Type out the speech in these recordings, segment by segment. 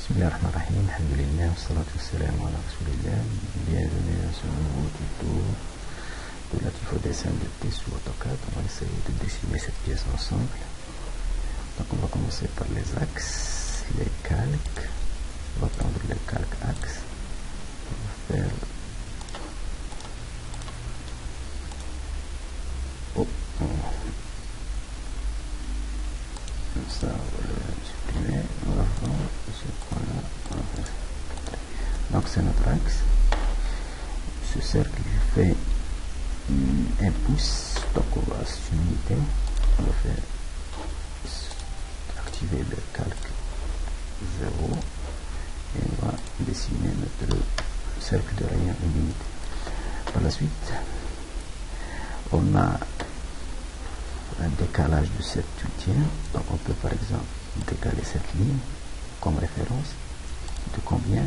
Bismillahirrahmanirrahim, alhamdulillah, wassalatu wassalamu ala rasulillah. Bienvenue à ce nouveau tuto de la typo dessin de T sous AutoCAD. On va essayer de dessiner cette pièce ensemble. Donc on va commencer par les axes, les calques. On va prendre les calques axes. On va faire comme ça, on va le supprimer. On va prendre ce point-là. Donc c'est notre axe. Ce cercle fait un pouce. Donc on va s'uniter. On va faire activer le calque 0 et on va dessiner notre cercle de rayon unité. Par la suite, on a un décalage de 7/8. Donc on peut par exemple décaler cette ligne comme référence de combien?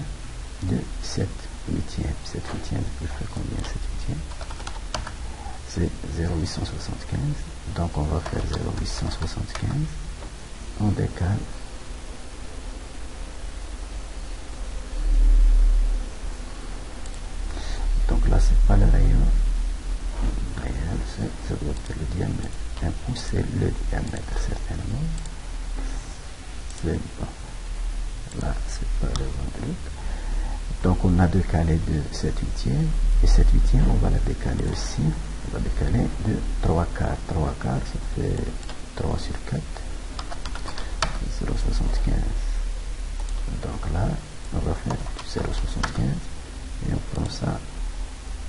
De 7/8. 7/8 peut faire combien? 7/8 c'est 0,875. Donc on va faire 0,875. On décale donc là c'est pas le rayon réel, ça doit être le diamètre. Un pouce c'est le diamètre certainement. C'est bon. Là c'est pas le bon truc. Donc on a décalé de 7/8 et 7/8 on va la décaler aussi. On va décaler de 3/4. 3/4 ça fait 3 sur 4. 0,75. Donc là on va faire 0,75 et on prend ça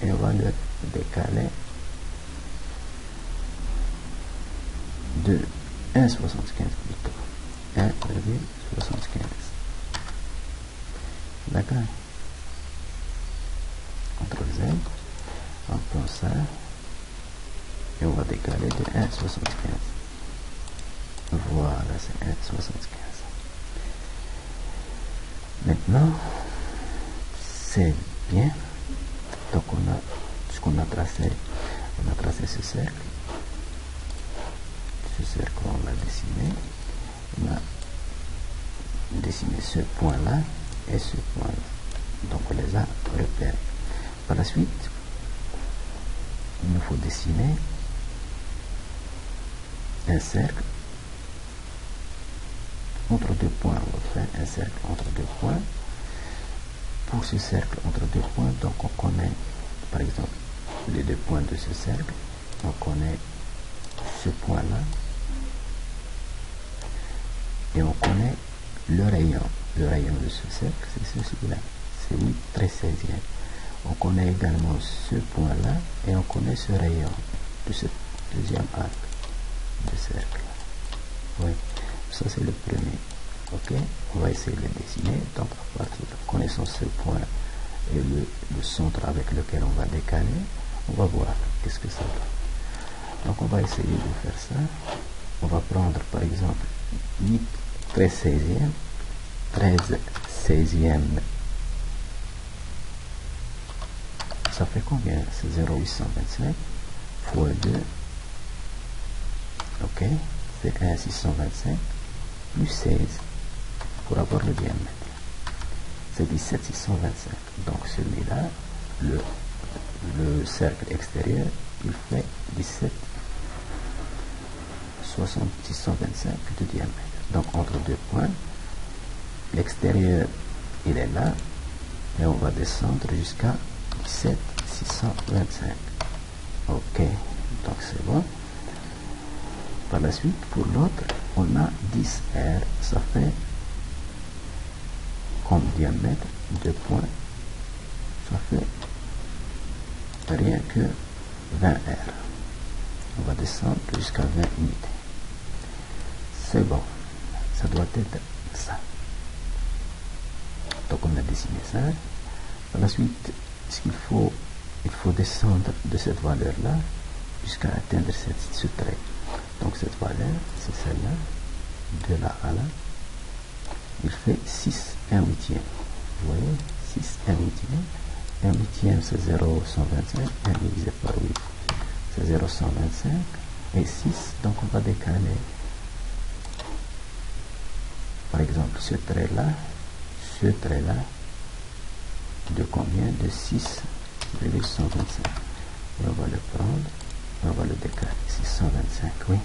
et on va le décaler de 1,75 plutôt. 1,75. D'accord. CTRL Z, on prend ça et on va décaler de 1,75. Voilà, c'est 1,75. Maintenant, c'est bien. Donc on a ce qu'on a tracé. On a tracé ce cercle. Ce cercle, on l'a dessiné. On a dessiné ce point-là et ce point-là. Donc on les a repérés. Par la suite, il nous faut dessiner un cercle entre deux points. On va faire un cercle entre deux points. Pour ce cercle entre deux points, donc on connaît par exemple les deux points de ce cercle. On connaît ce point-là et on connaît le rayon. Le rayon de ce cercle, c'est celui-là. C'est 8/16. On connaît également ce point-là et on connaît ce rayon de ce deuxième arc de cercle. Oui, ça c'est le premier. Ok, on va essayer de le dessiner. Donc à partir de connaissant ce point et le centre avec lequel on va décaler, on va voir qu'est-ce que ça donne. Donc on va essayer de faire ça. On va prendre par exemple 8/16, 13/16. Ça fait combien? C'est 0,825 fois 2. Ok, c'est 1,625 plus 16 pour avoir le diamètre. C'est 17,625. Donc celui-là, le cercle extérieur, il fait 17,625 de diamètre. Donc entre deux points, l'extérieur il est là et on va descendre jusqu'à 17,625. Ok, donc c'est bon. Par la suite, pour l'autre, on a 10R. Ça fait comme diamètre 2 points. Ça fait rien que 20R. On va descendre jusqu'à 20 unités. C'est bon. Ça doit être ça. Donc on a dessiné ça. Par la suite, il faut descendre de cette valeur-là jusqu'à atteindre ce trait. Donc cette valeur, c'est celle-là, de là à là. Il fait 6/1/8. Vous voyez, 6/1/8. 1/8 c'est 0,125. 1 divisé par 8, c'est 0,125. Et 6, donc on va décaler par exemple ce trait-là ce trait-là de combien? De 6,125. Et on va le prendre, on va le décaler. 625, oui.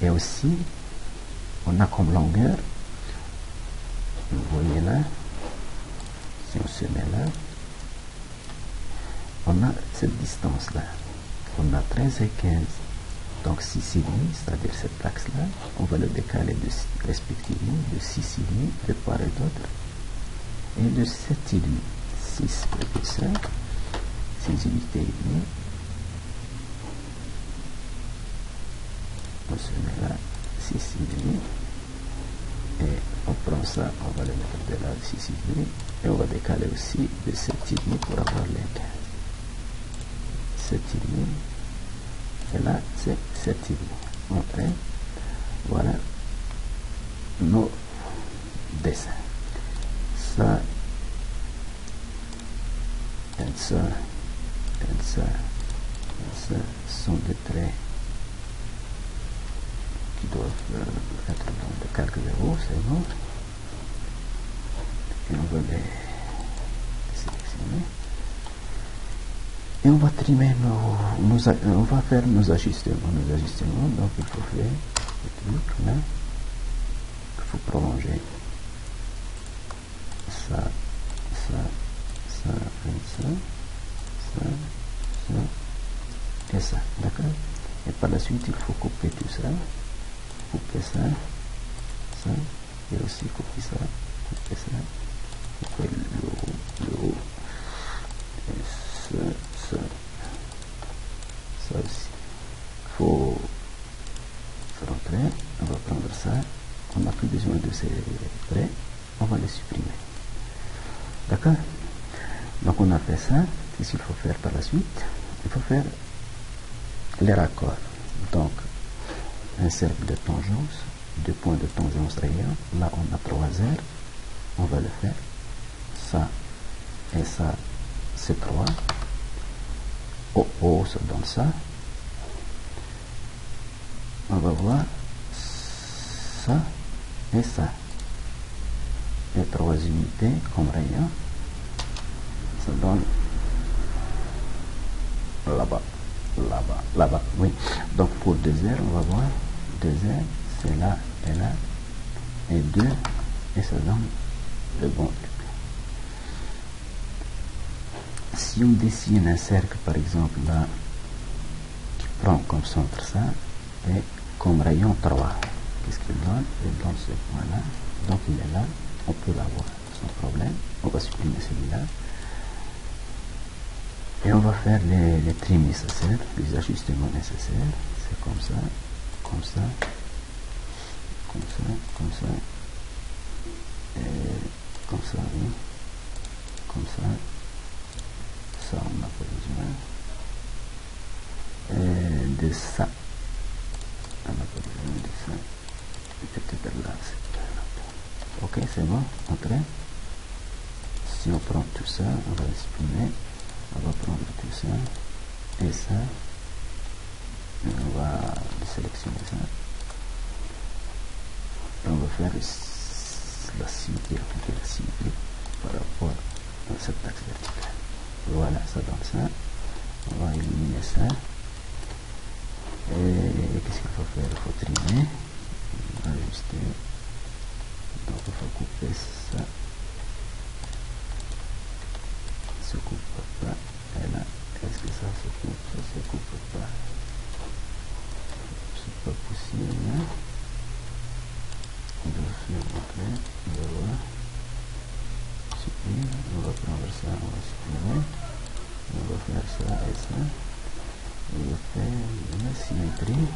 Et aussi, on a comme longueur, vous voyez là, si on se met là, on a cette distance-là. On a 13 et 15. Donc 6,5, c'est-à-dire cette axe-là, on va le décaler respectivement de 6,5 de part et d'autre, et de 7,5. 6,5, 6 unités et demi. On se met là, 6,5. Et on prend ça, on va le mettre de là, 6,5. Et on va décaler aussi de 7,5 pour avoir les 15. 7,5. Et là, c'est 7,5. Après, voilà nos dessins. Ça, et ça, et ça, et ça sont des traits qui doivent être dans de quelques zéros, c'est bon. Et on va les sélectionner. Et on va trimer on va faire nos ajustements. Donc il faut faire ce truc là. Il faut prolonger ça, ça, ça, et ça, ça, ça, et ça, d'accord? Et par la suite, il faut couper tout ça, couper ça, ça, et aussi couper ça, couper ça, couper le haut, et ça, ça aussi. Il faut rentrer, on va prendre ça, on n'a plus besoin de ces traits, on va les supprimer. D'accord? Donc on a fait ça. Qu'est-ce qu'il faut faire par la suite? Il faut faire les raccords. Donc un cercle de tangence, 2 points de tangence rayant. Là on a 3 aires. On va le faire. Ça et ça, c'est 3. Au haut, ça donne ça. On va voir ça et ça. Et 3 unités comme rayon. Ça donne là-bas, là-bas, là-bas, oui. Donc pour 2 aires, on va voir 2 aires, c'est là et là, et 2, et ça donne le bon truc. Si on dessine un cercle, par exemple, là, qui prend comme centre ça, et comme rayon 3, qu'est-ce qu'il donne? Il donne ce point-là, donc il est là, on peut l'avoir sans problème. On va supprimer celui-là. Et on va faire les trims nécessaires, les ajustements nécessaires. C'est comme ça, comme ça, comme ça, comme ça, et comme ça, oui, comme ça. Ça, on n'a pas besoin. Et de ça, on n'a pas besoin de ça. Peut-être là, c'est ok, c'est bon, entrée. Si on prend tout ça, on va exprimer. On va prendre tout ça et ça. Et on va sélectionner ça. Et on va faire la symétrie, appliquer la symétrie par rapport à cette axe verticale. Voilà, ça donne ça. On va éliminer ça. Et qu'est-ce qu'il faut faire? Il faut trimer. Ajuster. Donc il faut couper ça. Se coupe pas. Et là, est-ce que ça se coupe? Ça se coupe pas. C'est pas possible. Hein? On va faire entrer. On va voir. Supprimer. On va prendre ça. On va supprimer. On va faire ça et ça. On va faire une symétrie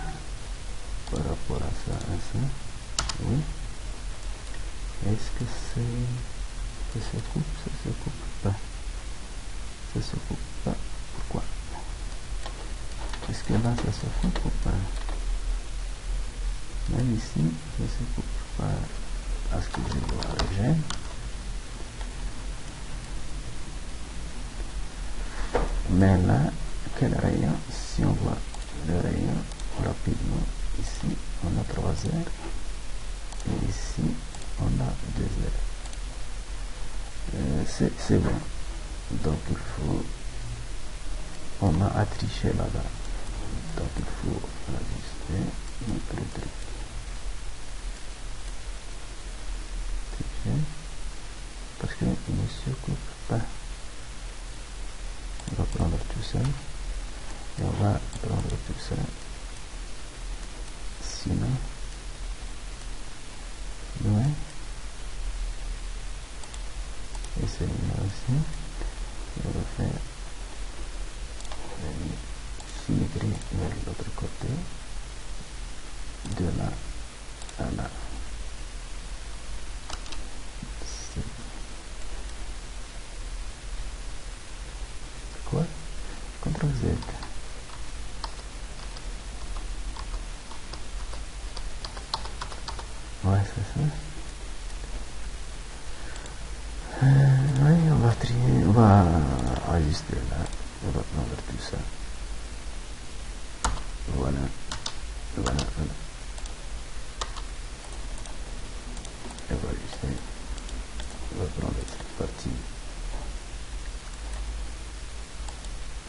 par rapport à ça et ça. Oui. Est-ce que c'est... Ça se coupe? Ça se coupe pas. Ça se coupe pas. Pourquoi? Est-ce que là ça se coupe ou pas? Même ici, ça se coupe pas. Est-ce que je dois arranger? Mais là, quel rayon? Si on voit le rayon rapidement, ici on a 3 aires et ici on a 2 aires. C'est bon. Donc il faut, on a triché là-bas. Donc il faut ajuster notre truc. Tricher. Parce qu'il ne se coupe pas. On va prendre tout ça. Et on va prendre tout ça. Sinon, loin. Et c'est là aussi. Et on va faire une symétrie vers l'autre côté. De là à là. Quoi? CTRL Z. Ouais, c'est ça. Oui, on va trier, on va ajuster là. On va prendre tout ça. Voilà. Voilà, voilà. On va ajuster. On va prendre cette partie.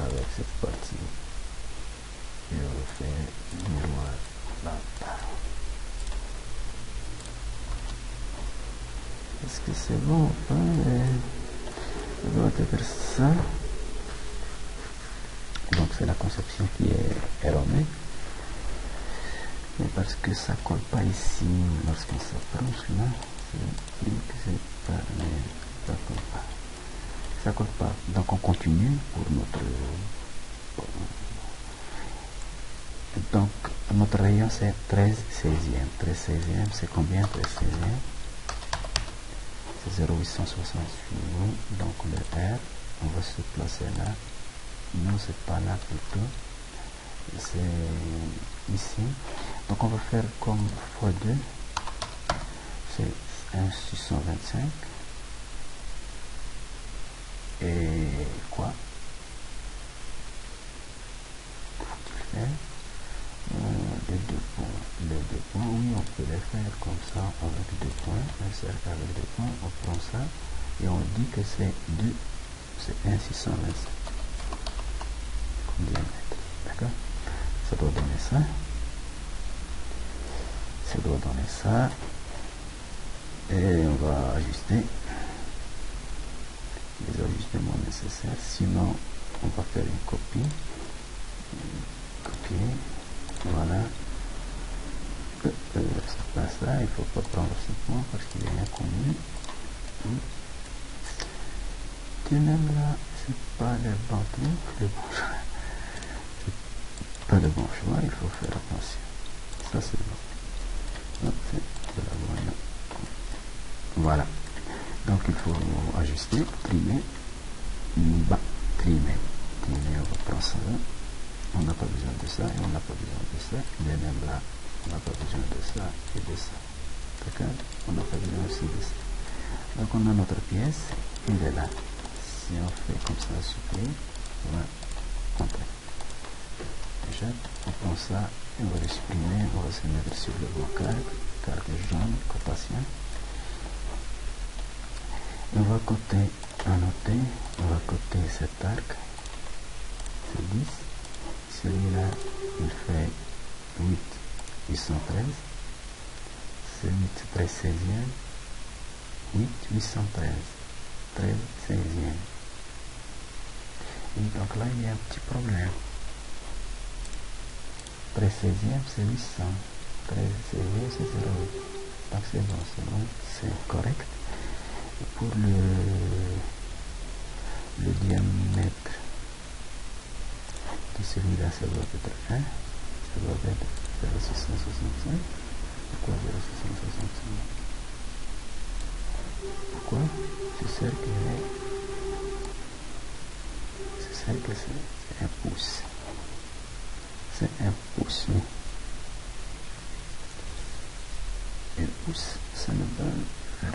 Avec cette partie. Et on va faire miroir là-bas. Est-ce que c'est bon ou pas? On doit être ça. Donc c'est la conception qui est erronée. Mais parce que ça colle pas ici, lorsqu'on s'approche là, c'est pas, ça colle pas. Ça colle pas. Donc on continue pour notre... Donc notre rayon c'est 13 16e. 13 16e c'est combien? 13 16e c'est 0,868. Donc le R, on va se placer là. Non, c'est pas là plutôt. C'est ici. Donc on va faire comme x2. C'est 1,625. Et quoi? Faut-il faire les deux points. Les deux points, oui, on peut les faire comme ça avec deux points. Un cercle avec deux points. On prend ça et on dit que c'est 2. C'est 1,625. Diamètre. D'accord? Ça doit donner ça. Ça doit donner ça. Et on va ajuster les ajustements nécessaires. Sinon, on va faire une copie. Copier. Voilà. C'est pas ça. Il ne faut pas prendre ce point parce qu'il est inconnu. Et même là, c'est pas le bon truc. Le bon choix. Pas le bon choix, il faut faire attention. Ça c'est bon. Donc, c'est de la moyenne. Voilà. Donc il faut ajuster, trimer, bas, trimer. Trimer, on va prendre ça. On n'a pas besoin de ça et on n'a pas besoin de ça. Mais même là, on n'a pas besoin de ça et de ça. D'accord? On n'a pas besoin aussi de ça. Donc on a notre pièce, il est là. Si on fait comme ça, supprimer, on va entrer. Déjà, on prend ça et on va le supprimer, on va se mettre sur le bon calque jaune, cotation. On va annoter, on va coter cet arc, c'est 10. Celui-là, il fait 8, 813. C'est 8, 13, 16e. 8, 813. 13, 16e. Et donc là, il y a un petit problème. 13 16e, c'est 800. 13 16e, c'est 0,8. Donc c'est bon, c'est correct. Et pour le diamètre de celui-là, ça doit être 1. Ça doit être 0,665. Pourquoi 0,665? Pourquoi? Ce cercle c'est un pouce. C'est un pouce, oui. Et le pouce, ça me donne 0.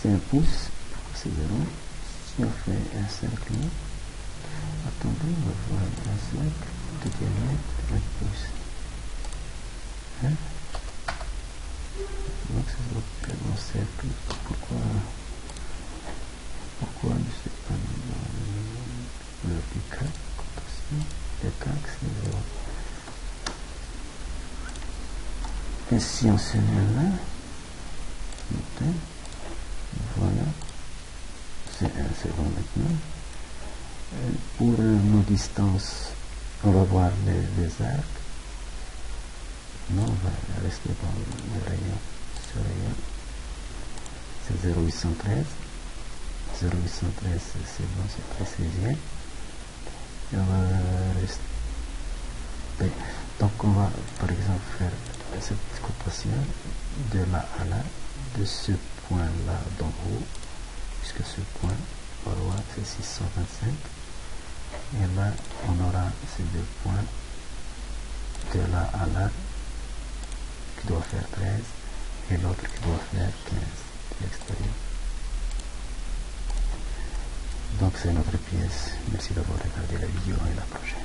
C'est un pouce, pourquoi c'est 0? Si on fait un cercle, Attendez, on va voir un cercle de diamètre 1 pouce. Hein? Donc ça doit faire un cercle. Pourquoi ne sais pas le P4 comme ça? P4 c'est 0. Et si on se met là, voilà, c'est bon maintenant. Pour nos distances, on va voir les arcs. Non, on va rester dans le rayon. Ce rayon, c'est 0,813. 0,813, c'est bon, c'est très césien. Et on va rester. Donc, on va par exemple faire cette cotation de là à là, de ce point-là d'en haut, jusqu'à ce point, on va voir c'est 625. Et là, on aura ces deux points de là à là qui doit faire 13 et l'autre qui doit faire 15 de l'extérieur. Donc c'est notre pièce. Merci d'avoir regardé la vidéo et à la prochaine.